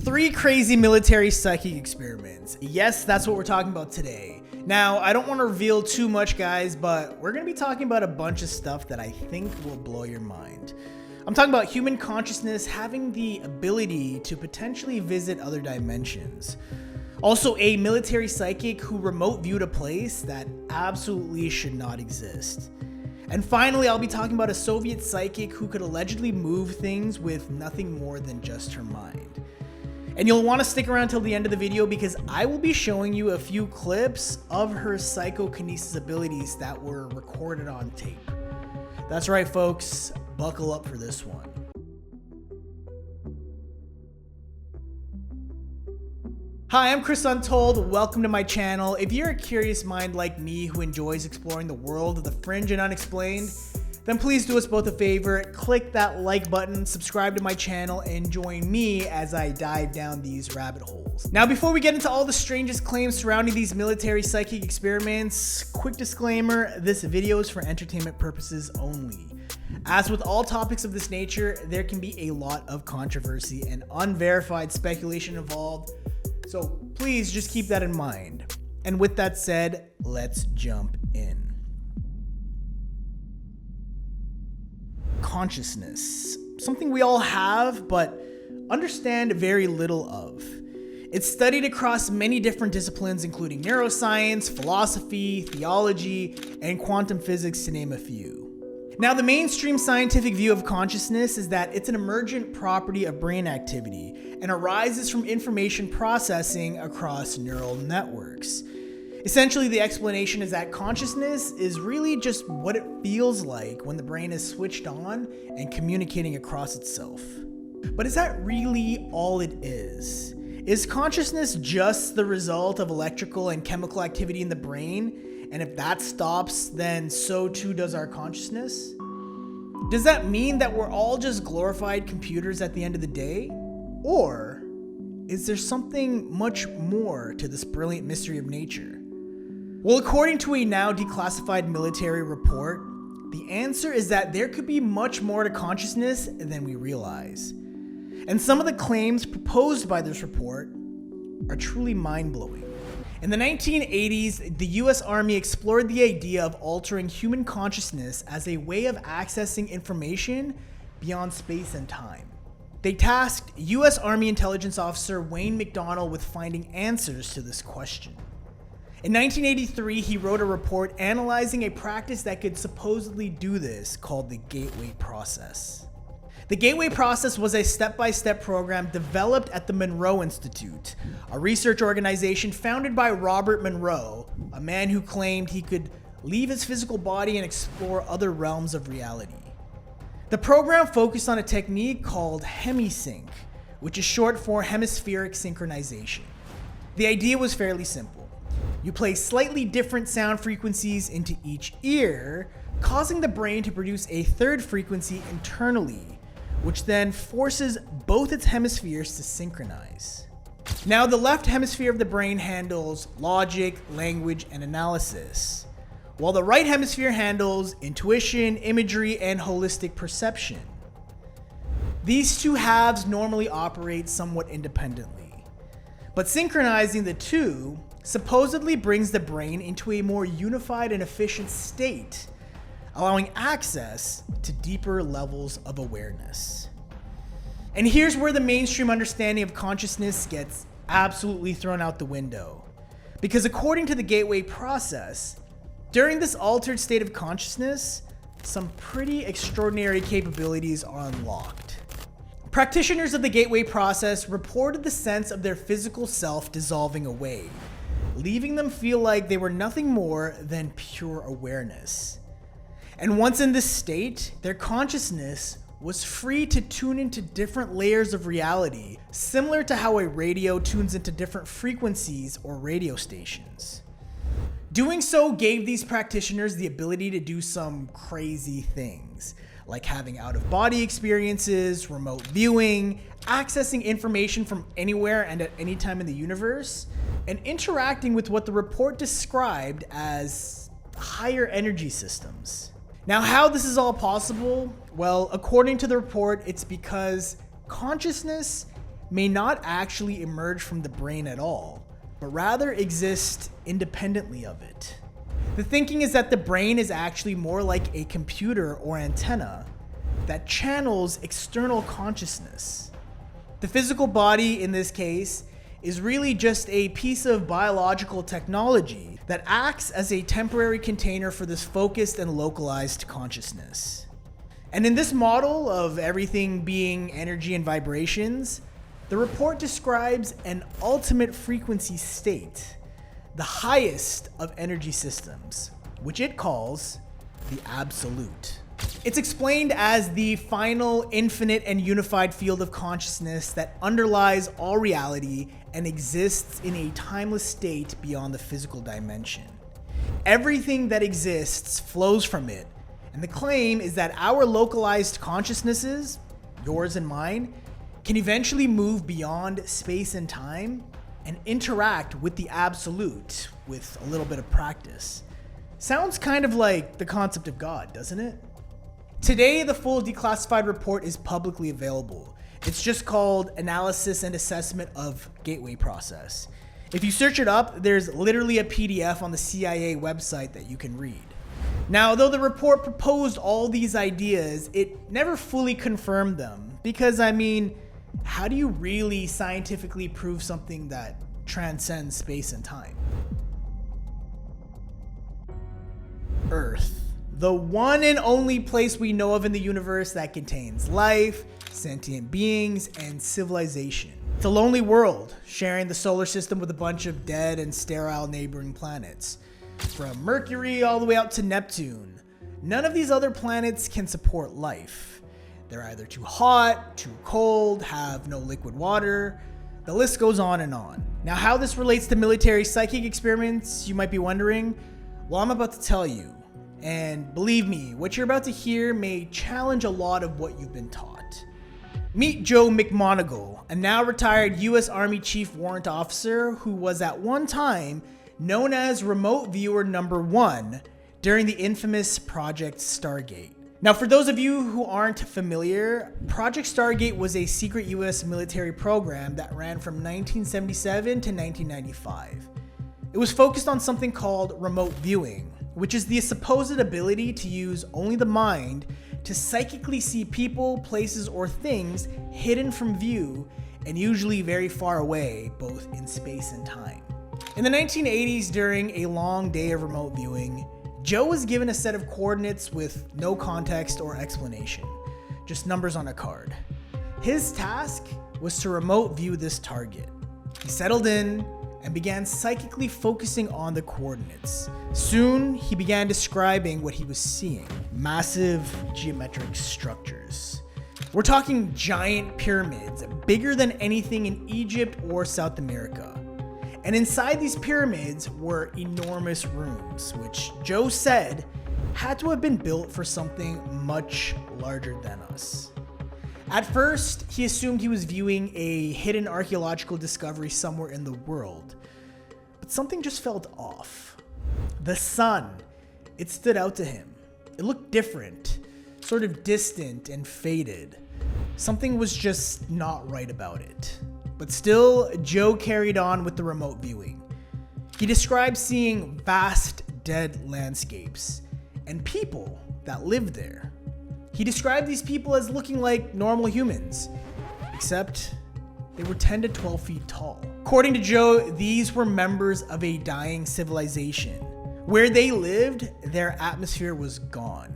3 crazy military psychic experiments. Yes, that's what we're talking about today. Now, I don't want to reveal too much, guys, but we're going to be talking about a bunch of stuff that I think will blow your mind. I'm talking about human consciousness having the ability to potentially visit other dimensions. Also, a military psychic who remote viewed a place that absolutely should not exist. And finally, I'll be talking about a Soviet psychic who could allegedly move things with nothing more than just her mind. And you'll want to stick around till the end of the video because I will be showing you a few clips of her psychokinesis abilities that were recorded on tape. That's right, folks, buckle up for this one. Hi, I'm Chris Untold. Welcome to my channel. If you're a curious mind like me who enjoys exploring the world of the fringe and unexplained, then please do us both a favor, click that like button, subscribe to my channel, and join me as I dive down these rabbit holes. Now, before we get into all the strangest claims surrounding these military psychic experiments, quick disclaimer, this video is for entertainment purposes only. As with all topics of this nature, there can be a lot of controversy and unverified speculation involved. So please just keep that in mind. And with that said, let's jump in. Consciousness. Something we all have, but understand very little of. It's studied across many different disciplines, including neuroscience, philosophy, theology, and quantum physics, to name a few. Now, the mainstream scientific view of consciousness is that it's an emergent property of brain activity and arises from information processing across neural networks. Essentially, the explanation is that consciousness is really just what it feels like when the brain is switched on and communicating across itself. But is that really all it is? Is consciousness just the result of electrical and chemical activity in the brain? And if that stops, then so too does our consciousness? Does that mean that we're all just glorified computers at the end of the day? Or is there something much more to this brilliant mystery of nature? Well, according to a now declassified military report, the answer is that there could be much more to consciousness than we realize. And some of the claims proposed by this report are truly mind-blowing. In the 1980s, the US Army explored the idea of altering human consciousness as a way of accessing information beyond space and time. They tasked US Army intelligence officer Wayne McDonnell with finding answers to this question. In 1983, he wrote a report analyzing a practice that could supposedly do this called the Gateway Process. The Gateway Process was a step-by-step program developed at the Monroe Institute, a research organization founded by Robert Monroe, a man who claimed he could leave his physical body and explore other realms of reality. The program focused on a technique called hemisync, which is short for hemispheric synchronization. The idea was fairly simple. You place slightly different sound frequencies into each ear, causing the brain to produce a third frequency internally, which then forces both its hemispheres to synchronize. Now, the left hemisphere of the brain handles logic, language, and analysis, while the right hemisphere handles intuition, imagery, and holistic perception. These two halves normally operate somewhat independently, but synchronizing the two supposedly brings the brain into a more unified and efficient state, allowing access to deeper levels of awareness. And here's where the mainstream understanding of consciousness gets absolutely thrown out the window. Because according to the Gateway Process, during this altered state of consciousness, some pretty extraordinary capabilities are unlocked. Practitioners of the Gateway Process reported the sense of their physical self dissolving away, leaving them feel like they were nothing more than pure awareness. And once in this state, their consciousness was free to tune into different layers of reality, similar to how a radio tunes into different frequencies or radio stations. Doing so gave these practitioners the ability to do some crazy things, like having out-of-body experiences, remote viewing, accessing information from anywhere and at any time in the universe, and interacting with what the report described as higher energy systems. Now, how this is all possible? Well, according to the report, it's because consciousness may not actually emerge from the brain at all, but rather exist independently of it. The thinking is that the brain is actually more like a computer or antenna that channels external consciousness. The physical body, in this case, is really just a piece of biological technology that acts as a temporary container for this focused and localized consciousness. And in this model of everything being energy and vibrations, the report describes an ultimate frequency state, the highest of energy systems, which it calls the absolute. It's explained as the final, infinite, and unified field of consciousness that underlies all reality and exists in a timeless state beyond the physical dimension. Everything that exists flows from it, and the claim is that our localized consciousnesses, yours and mine, can eventually move beyond space and time and interact with the absolute with a little bit of practice. Sounds kind of like the concept of God, doesn't it? Today, the full declassified report is publicly available. It's just called Analysis and Assessment of Gateway Process. If you search it up, there's literally a PDF on the CIA website that you can read. Now, though the report proposed all these ideas, it never fully confirmed them. Because, I mean, how do you really scientifically prove something that transcends space and time? Earth. The one and only place we know of in the universe that contains life, sentient beings, and civilization. It's a lonely world, sharing the solar system with a bunch of dead and sterile neighboring planets. From Mercury all the way out to Neptune, none of these other planets can support life. They're either too hot, too cold, have no liquid water. The list goes on and on. Now, how this relates to military psychic experiments, you might be wondering. Well, I'm about to tell you. And believe me, what you're about to hear may challenge a lot of what you've been taught. Meet Joe McMoneagle, a now retired US Army Chief Warrant Officer who was at one time known as Remote Viewer Number 1 during the infamous Project Stargate. Now, for those of you who aren't familiar, Project Stargate was a secret US military program that ran from 1977 to 1995. It was focused on something called remote viewing, which is the supposed ability to use only the mind to psychically see people, places, or things hidden from view and usually very far away, both in space and time. In the 1980s, during a long day of remote viewing, Joe was given a set of coordinates with no context or explanation, just numbers on a card. His task was to remote view this target. He settled in and began psychically focusing on the coordinates. Soon, he began describing what he was seeing: massive geometric structures. We're talking giant pyramids, bigger than anything in Egypt or South America. And inside these pyramids were enormous rooms, which Joe said had to have been built for something much larger than us. At first, he assumed he was viewing a hidden archaeological discovery somewhere in the world, but something just felt off. The sun, it stood out to him. It looked different, sort of distant and faded. Something was just not right about it. But still, Joe carried on with the remote viewing. He described seeing vast dead landscapes and people that lived there. He described these people as looking like normal humans, except they were 10 to 12 feet tall. According to Joe, these were members of a dying civilization. Where they lived, their atmosphere was gone.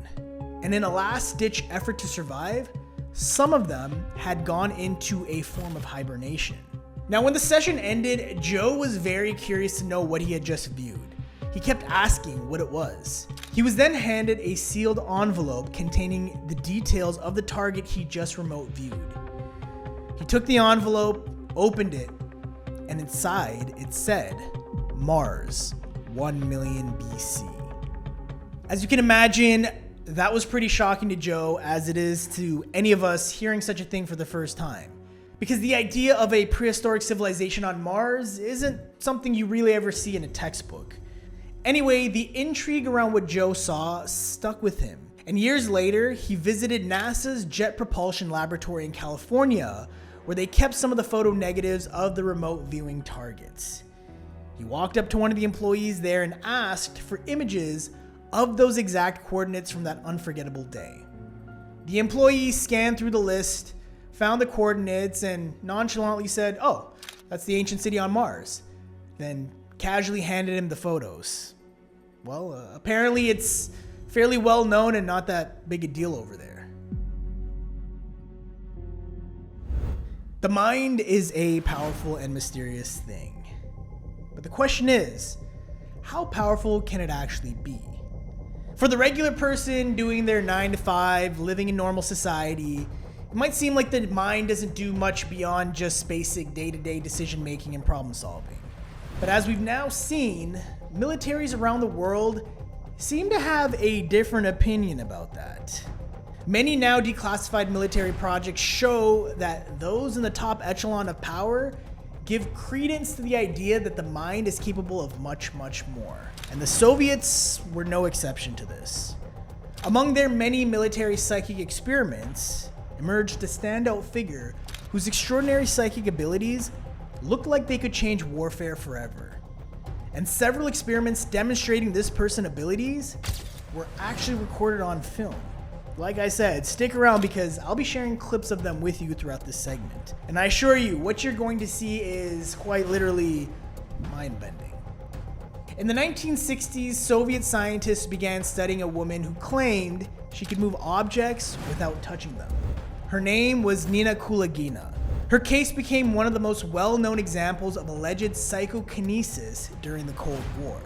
And in a last-ditch effort to survive, some of them had gone into a form of hibernation. Now, when the session ended, Joe was very curious to know what he had just viewed. He kept asking what it was. He was then handed a sealed envelope containing the details of the target he just remote viewed. He took the envelope, opened it, and inside it said, Mars, 1 million BC. As you can imagine, that was pretty shocking to Joe, as it is to any of us hearing such a thing for the first time. Because the idea of a prehistoric civilization on Mars isn't something you really ever see in a textbook. Anyway, the intrigue around what Joe saw stuck with him. And years later, he visited NASA's Jet Propulsion Laboratory in California, where they kept some of the photo negatives of the remote viewing targets. He walked up to one of the employees there and asked for images of those exact coordinates from that unforgettable day. The employee scanned through the list, found the coordinates, and nonchalantly said, "Oh, that's the ancient city on Mars," then casually handed him the photos. Well, apparently it's fairly well known and not that big a deal over there. The mind is a powerful and mysterious thing. But the question is, how powerful can it actually be? For the regular person doing their 9 to 5, living in normal society, it might seem like the mind doesn't do much beyond just basic day-to-day decision making and problem solving. But as we've now seen, militaries around the world seem to have a different opinion about that. Many now declassified military projects show that those in the top echelon of power give credence to the idea that the mind is capable of much, much more. And the Soviets were no exception to this. Among their many military psychic experiments emerged a standout figure whose extraordinary psychic abilities looked like they could change warfare forever. And several experiments demonstrating this person's abilities were actually recorded on film. Like I said, stick around because I'll be sharing clips of them with you throughout this segment. And I assure you, what you're going to see is quite literally mind-bending. In the 1960s, Soviet scientists began studying a woman who claimed she could move objects without touching them. Her name was Nina Kulagina. Her case became one of the most well-known examples of alleged psychokinesis during the Cold War.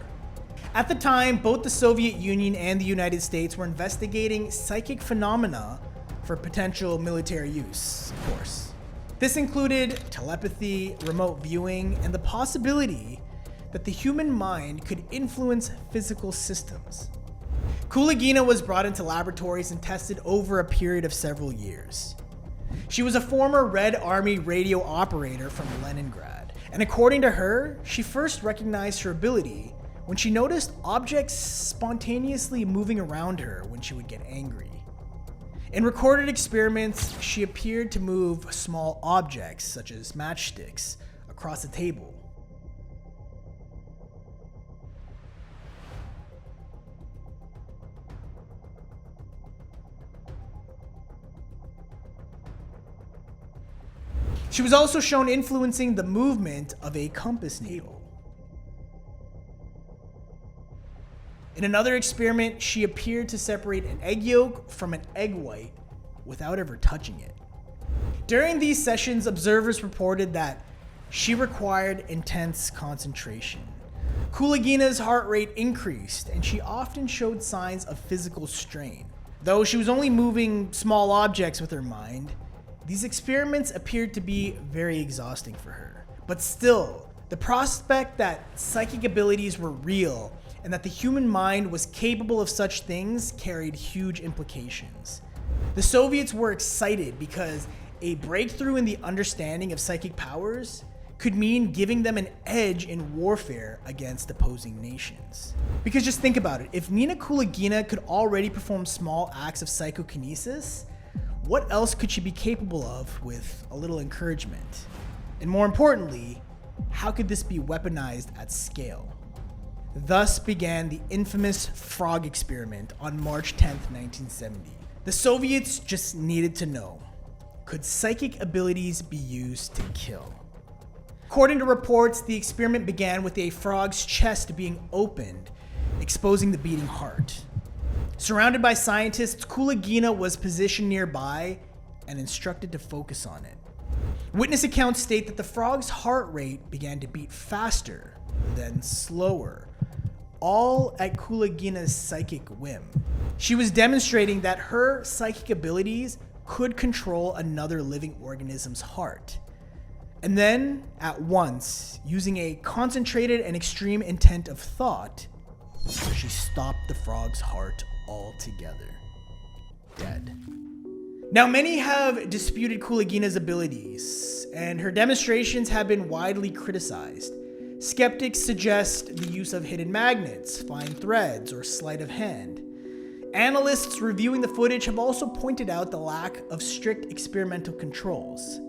At the time, both the Soviet Union and the United States were investigating psychic phenomena for potential military use, of course. This included telepathy, remote viewing, and the possibility that the human mind could influence physical systems. Kulagina was brought into laboratories and tested over a period of several years. She was a former Red Army radio operator from Leningrad, and according to her, she first recognized her ability when she noticed objects spontaneously moving around her when she would get angry. In recorded experiments, she appeared to move small objects, such as matchsticks, across a table. She was also shown influencing the movement of a compass needle. In another experiment, she appeared to separate an egg yolk from an egg white without ever touching it. During these sessions, observers reported that she required intense concentration. Kulagina's heart rate increased, and she often showed signs of physical strain. Though she was only moving small objects with her mind, these experiments appeared to be very exhausting for her. But still, the prospect that psychic abilities were real and that the human mind was capable of such things carried huge implications. The Soviets were excited because a breakthrough in the understanding of psychic powers could mean giving them an edge in warfare against opposing nations. Because just think about it, if Nina Kulagina could already perform small acts of psychokinesis, what else could she be capable of with a little encouragement? And more importantly, how could this be weaponized at scale? Thus began the infamous frog experiment on March 10th, 1970. The Soviets just needed to know, could psychic abilities be used to kill? According to reports, the experiment began with a frog's chest being opened, exposing the beating heart. Surrounded by scientists, Kulagina was positioned nearby and instructed to focus on it. Witness accounts state that the frog's heart rate began to beat faster, then slower, all at Kulagina's psychic whim. She was demonstrating that her psychic abilities could control another living organism's heart. And then, at once, using a concentrated and extreme intent of thought, she stopped the frog's heart altogether. Dead. Now, many have disputed Kulagina's abilities, and her demonstrations have been widely criticized. Skeptics suggest the use of hidden magnets, fine threads, or sleight of hand. Analysts reviewing the footage have also pointed out the lack of strict experimental controls.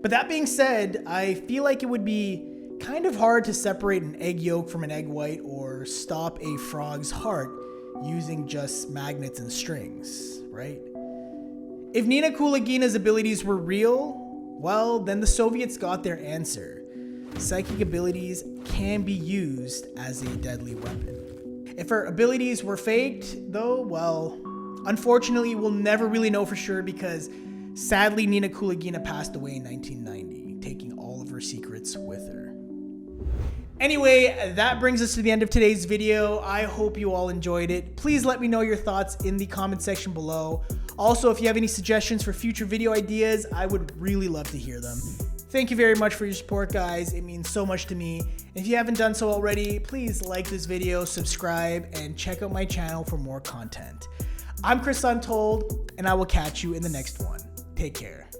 But that being said, I feel like it would be kind of hard to separate an egg yolk from an egg white or stop a frog's heart using just magnets and strings, right? If Nina Kulagina's abilities were real, well, then the Soviets got their answer. Psychic abilities can be used as a deadly weapon. If her abilities were faked, though, well, unfortunately, we'll never really know for sure because sadly, Nina Kulagina passed away in 1990, taking all of her secrets with her. Anyway, that brings us to the end of today's video. I hope you all enjoyed it. Please let me know your thoughts in the comment section below. Also, if you have any suggestions for future video ideas, I would really love to hear them. Thank you very much for your support, guys. It means so much to me. If you haven't done so already, please like this video, subscribe, and check out my channel for more content. I'm Chris Untold, and I will catch you in the next one. Take care.